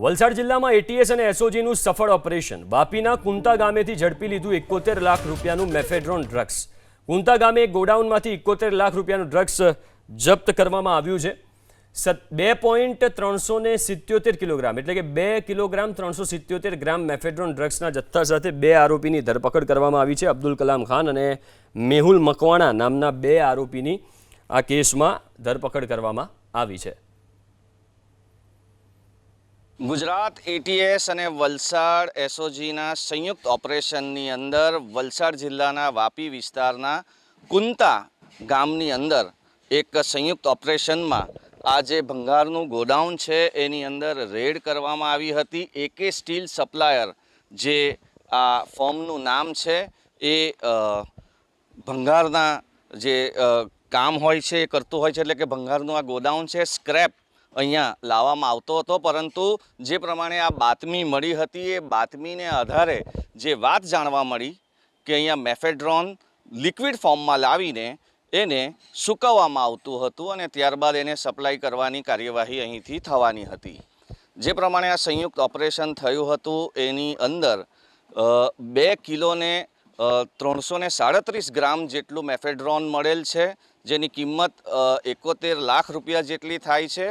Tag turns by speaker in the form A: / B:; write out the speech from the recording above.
A: વલસાડ જિલ્લામાં એટીએસ અને એસઓજીનું સફળ ઓપરેશન. વાપીના કુંતા ગામેથી ઝડપી લીધું 71 લાખ રૂપિયાનું મેફેડ્રોન ડ્રગ્સ. કુંતા ગામે એક ગોડાઉનમાંથી 71 લાખ રૂપિયાનું ડ્રગ્સ જપ્ત કરવામાં આવ્યું છે. 2.377 કિલોગ્રામ એટલે કે 2 કિલોગ્રામ 377 ગ્રામ મેફેડ્રોન ડ્રગ્સના જથ્થા સાથે 2 આરોપીની ધરપકડ કરવામાં આવી છે. અબ્દુલ કલામ ખાન અને મેહુલ મકવાણા નામના 2 આરોપીની આ કેસમાં ધરપકડ કરવામાં આવી છે.
B: ગુજરાત એટીએસ અને વલસાડ એસઓજીના સંયુક્ત ઓપરેશનની અંદર વલસાડ જિલ્લાના વાપી વિસ્તારના કુંતા ગામની અંદર એક સંયુક્ત ઓપરેશનમાં આ જે ભંગારનું ગોડાઉન છે એની અંદર રેડ કરવામાં આવી હતી. એકે સ્ટીલ સપ્લાયર જે આ ફોર્મનું નામ છે એ ભંગારના જે કામ હોય છે એ કરતું હોય છે, એટલે કે ભંગારનું આ ગોડાઉન છે સ્ક્રેપ અહીંયા લાવવામાં આવતો હતો. પરંતુ જે પ્રમાણે આ બાતમી મળી હતી એ બાતમીને આધારે જે વાત જાણવા મળી કે અહીંયા મેફેડ્રોન લિક્વિડ ફોર્મમાં લાવીને એને સૂકવવામાં આવતું હતું અને ત્યારબાદ એને સપ્લાય કરવાની કાર્યવાહી અહીંથી થવાની હતી. જે પ્રમાણે આ સંયુક્ત ઓપરેશન થયું હતું એની અંદર 2 કિલોને 337 ગ્રામ જેટલું મેફેડ્રોન મળેલ છે, જેની કિંમત 71 લાખ રૂપિયા જેટલી થાય છે.